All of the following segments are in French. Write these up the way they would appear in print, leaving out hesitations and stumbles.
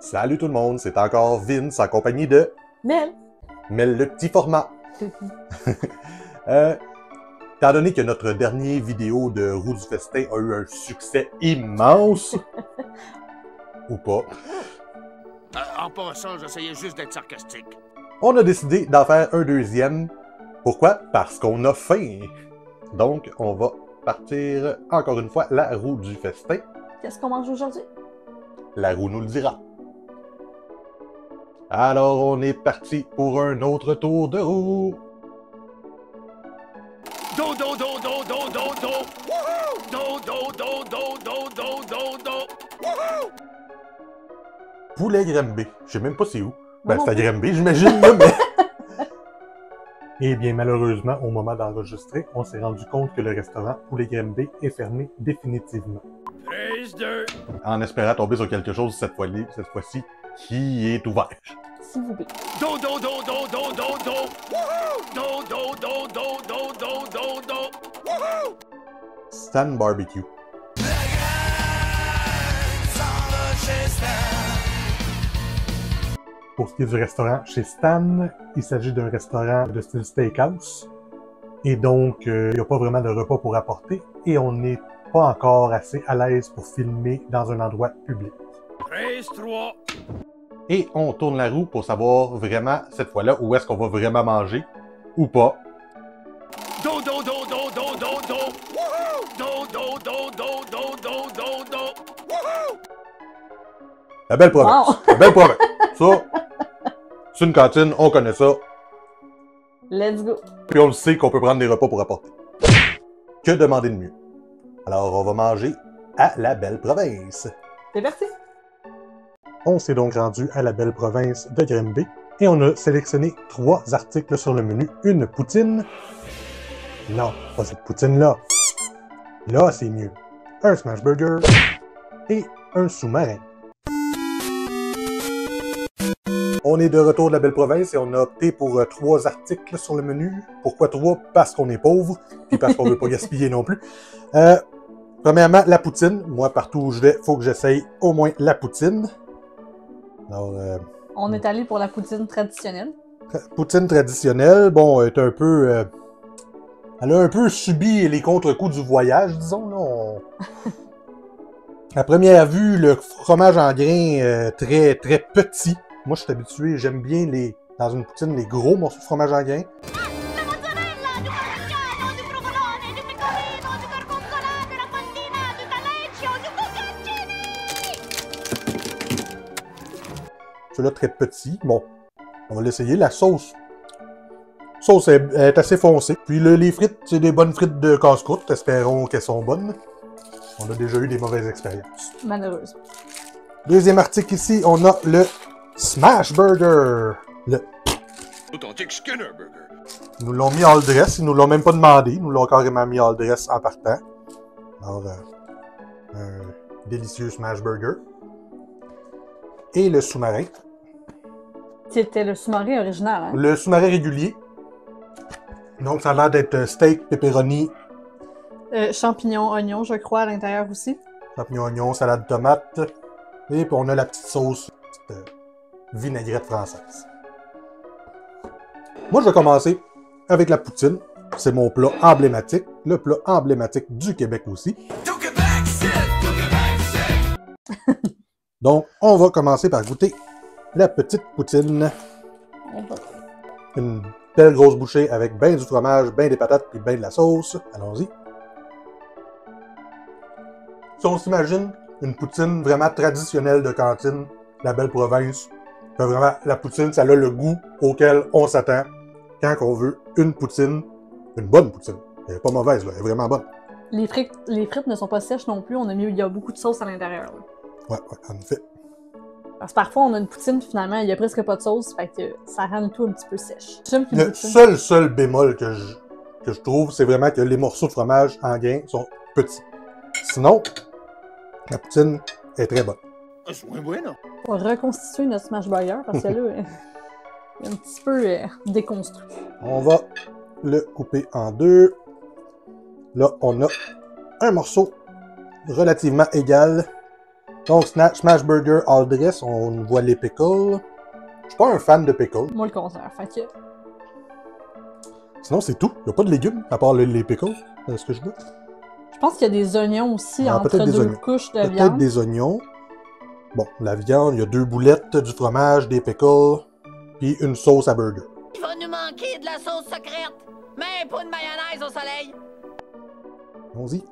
Salut tout le monde, c'est encore Vince en compagnie de Mel. Mel le petit format. Étant donné que notre dernière vidéo de Roue du Festin a eu un succès immense, ou pas, En passant, j'essayais juste d'être sarcastique. on a décidé d'en faire un deuxième. Pourquoi? Parce qu'on a faim. Donc, on va partir encore une fois la Roue du Festin. Qu'est-ce qu'on mange aujourd'hui? La roue nous le dira. Alors, on est parti pour un autre tour de roue. Do do do do do do do. Woohoo! Do do do do do do do do. Woohoo! Poulet Grimby. Je sais même pas c'est où. Ben, Non c'est à plus. Grimby, j'imagine, là, mais... Eh bien, malheureusement, au moment d'enregistrer, on s'est rendu compte que le restaurant Poulet Grimby est fermé définitivement. Prise 2. En espérant tomber sur quelque chose cette fois-ci, qui est ouvert. S'il vous plaît. Do do do do do do do. Woohoo! Do do do do do do do do. Woohoo! Stan Barbecue. Pour ce qui est du restaurant chez Stan, il s'agit d'un restaurant de style steakhouse. Et donc, il n'y a pas vraiment de repas pour apporter. Et on n'est pas encore assez à l'aise pour filmer dans un endroit public. Prise 3. Et on tourne la roue pour savoir vraiment, cette fois-là, où est-ce qu'on va vraiment manger, ou pas. Do do do do do do do. Woohoo! Do do do do do do do do. Woohoo! La belle province. Wow. La belle province. Ça, c'est une cantine, on connaît ça. Let's go. Puis on le sait qu'on peut prendre des repas pour apporter. Que demander de mieux? Alors, on va manger à la belle province. C'est parti. On s'est donc rendu à la belle province de Grimby et on a sélectionné 3 articles sur le menu. Une poutine. Non, pas cette poutine-là. Là, c'est mieux. Un smash burger et un sous-marin. On est de retour de la belle province et on a opté pour 3 articles sur le menu. Pourquoi 3? Parce qu'on est pauvre et parce qu'on veut pas gaspiller non plus. Premièrement, la poutine. Moi, partout où je vais, il faut que j'essaye au moins la poutine. Alors, On est allé pour la poutine traditionnelle. poutine traditionnelle, bon, est un peu... elle a un peu subi les contre-coups du voyage, disons. Là, À première vue, le fromage en grains très petit. Moi, je suis habitué, j'aime bien dans une poutine les gros morceaux de fromage en grains. La mozzarella, di parmigiano, di provolone, di pecorino, di gorgonzola, di raffandina, di taleggio, di focaccioni! Celui-là, très petit. Bon, on va l'essayer. La sauce. La sauce est assez foncée. Puis les frites, c'est des bonnes frites de casse-croûte. Espérons qu'elles sont bonnes. On a déjà eu des mauvaises expériences. Malheureusement. Deuxième article ici, on a le Smash Burger. Authentique Skinner Burger. Ils nous l'ont mis all dress, ils nous l'ont même pas demandé. Ils nous l'ont carrément mis all dress en partant. Alors, un délicieux Smash Burger. Et le sous-marin. C'était le sous-marin original, hein? Le sous-marin régulier. Donc, ça a l'air d'être steak, pepperoni, Champignons, oignons, je crois, à l'intérieur aussi. champignons, oignons, salade de tomate. Et puis, on a la petite sauce, petite vinaigrette française. Moi, je vais commencer avec la poutine. C'est mon plat emblématique. Le plat emblématique du Québec aussi. Donc, on va commencer par goûter la petite poutine. On va. Une belle grosse bouchée avec ben du fromage, ben des patates, puis ben de la sauce. Allons-y. Si on s'imagine une poutine vraiment traditionnelle de cantine, la belle province, fait vraiment, la poutine, ça a le goût auquel on s'attend quand on veut une poutine, une bonne poutine. Elle est pas mauvaise, là, elle est vraiment bonne. Les frites ne sont pas sèches non plus. Il y a beaucoup de sauce à l'intérieur. Là. Ouais, en effet. Parce que parfois, on a une poutine, puis finalement, il y a presque pas de sauce, fait que ça rend le tout un petit peu sèche. J'aime qu'une Le poutine. seul bémol que je trouve, c'est vraiment que les morceaux de fromage en grains sont petits. Sinon, la poutine est très bonne. Es muy bueno. On va reconstituer notre smash burger, parce que là, il est un petit peu déconstruit. On va le couper en 2. Là, on a un morceau relativement égal. Donc, Smash Burger all dress, on voit les pickles. Je suis pas un fan de pickles. Moi, le contraire. Fait que... Sinon, c'est tout. Il n'y a pas de légumes, à part les pickles, c'est ce que je vois. Je pense qu'il y a des oignons aussi Ah, entre peut-être des deux oignons. couches de Peut-être viande. des oignons. Bon, la viande, il y a 2 boulettes, du fromage, des pickles, puis une sauce à burger. Il va nous manquer de la sauce secrète. Même pas de mayonnaise au soleil. Allons-y.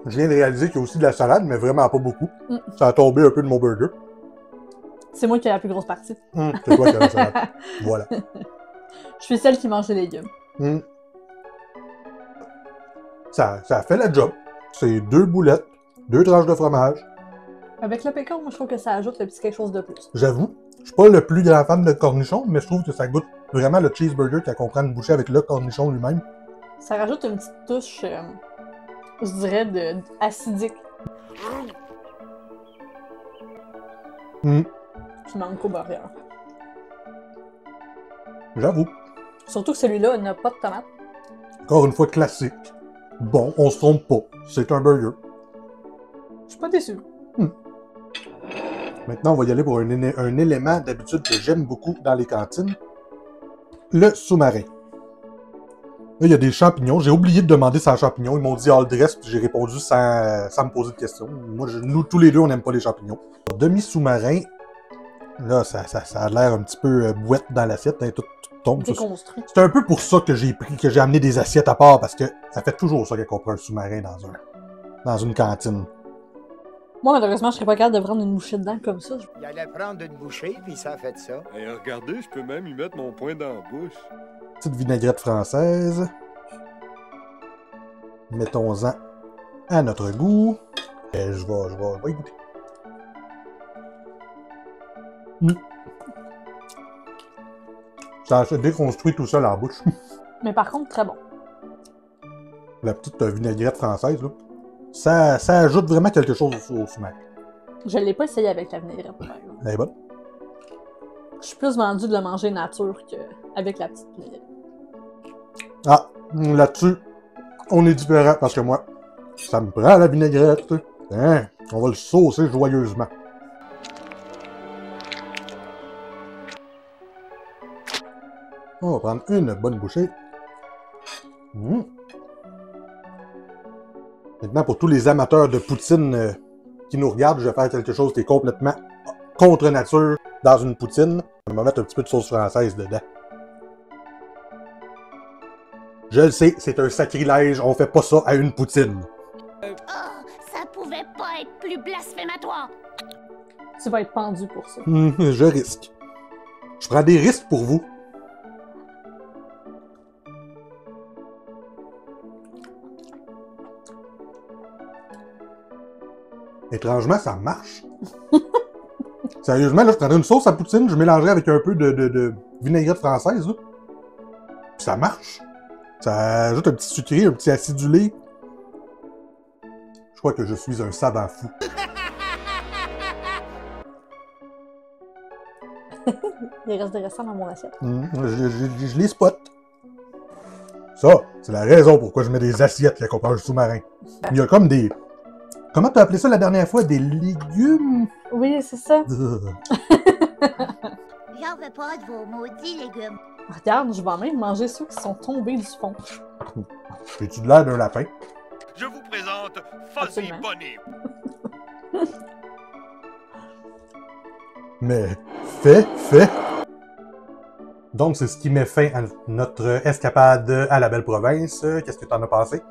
Je viens de réaliser qu'il y a aussi de la salade, mais vraiment pas beaucoup. Ça a tombé un peu de mon burger. C'est moi qui ai la plus grosse partie. C'est toi qui as la salade. Voilà. Je suis celle qui mange les légumes. Ça fait la job. C'est 2 boulettes, 2 tranches de fromage. Avec le pécan, moi, je trouve que ça ajoute le petit quelque chose de plus. J'avoue, je suis pas le plus grand fan de cornichons, mais je trouve que ça goûte vraiment le cheeseburger qu'on prend une bouchée avec le cornichon lui-même. Ça rajoute une petite touche, je dirais, acidique. Qui manque au burger. J'avoue. Surtout que celui-là n'a pas de tomate. Encore une fois, classique. Bon, on se trompe pas. C'est un burger. Je suis pas déçu. Maintenant, on va y aller pour un élément d'habitude que j'aime beaucoup dans les cantines. Le sous-marin. Là, il y a des champignons. J'ai oublié de demander sans champignons. Ils m'ont dit all dress, puis j'ai répondu sans me poser de questions. Moi, nous, tous les deux, on n'aime pas les champignons. Demi-sous-marin. Là, ça a l'air un petit peu bouette dans l'assiette. Hein, tout tombe. Déconstruit. C'est un peu pour ça que j'ai amené des assiettes à part, parce que ça fait toujours ça quand on prend un sous-marin dans une cantine. Moi, malheureusement, je serais pas capable de prendre une bouchée dedans comme ça. Il allait prendre une bouchée, puis ça a fait ça. Et regardez, je peux même y mettre mon poing dans la bouche. Petite vinaigrette française. Mettons-en à notre goût. Et je vais y goûter. Ça se déconstruit tout seul en bouche. Mais par contre, très bon. La petite vinaigrette française, là. Ça ajoute vraiment quelque chose au sous-marin. Je l'ai pas essayé avec la vinaigrette, par exemple. Elle est bonne. Je suis plus vendu de le manger nature qu'avec la petite vinaigrette. Ah, là-dessus, on est différent parce que moi, ça me prend la vinaigrette. Hein, on va le saucer joyeusement. On va prendre une bonne bouchée. Maintenant, pour tous les amateurs de poutine qui nous regardent, je vais faire quelque chose qui est complètement contre nature dans une poutine. On va mettre un petit peu de sauce française dedans. Je le sais, c'est un sacrilège, on fait pas ça à une poutine. Oh, ça pouvait pas être plus blasphématoire. Tu vas être pendu pour ça. Je risque. Je prends des risques pour vous. Étrangement, ça marche. Sérieusement, là, je prendrais une sauce à poutine, je mélangerais avec un peu de vinaigrette française, là. Puis ça marche. Ça ajoute un petit sucré, un petit acidulé. Je crois que je suis un savant fou. Il reste des restants dans mon assiette. Je les spot. Ça, c'est la raison pourquoi je mets des assiettes quand on parle du sous-marin. Il y a comme des... Comment t'as appelé ça la dernière fois? Des légumes? Oui, c'est ça. J'en veux pas de vos maudits légumes. Regarde, je vais même manger ceux qui sont tombés du fond. J'ai-tu de l'air d'un lapin? Je vous présente Fuzzy Absolument. Bunny. Mais fait. Donc, c'est ce qui met fin à notre escapade à la belle province. Qu'est-ce que t'en as pensé?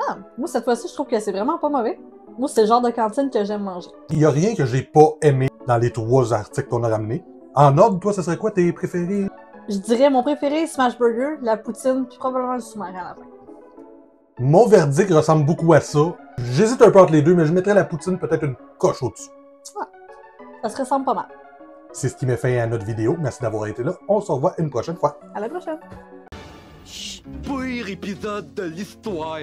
Ah, moi, cette fois-ci, je trouve que c'est vraiment pas mauvais. Moi, c'est le genre de cantine que j'aime manger. Il y a rien que j'ai pas aimé dans les 3 articles qu'on a ramenés. En ordre, toi, ce serait quoi tes préférés? Je dirais mon préféré, Smash Burger, la poutine, puis probablement le sous-marin à la fin. Mon verdict ressemble beaucoup à ça. J'hésite un peu entre les deux, mais je mettrais la poutine peut-être une coche au-dessus. Ça se ressemble pas mal. C'est ce qui met fin à notre vidéo. Merci d'avoir été là. On se revoit une prochaine fois. À la prochaine! Pire épisode de l'histoire.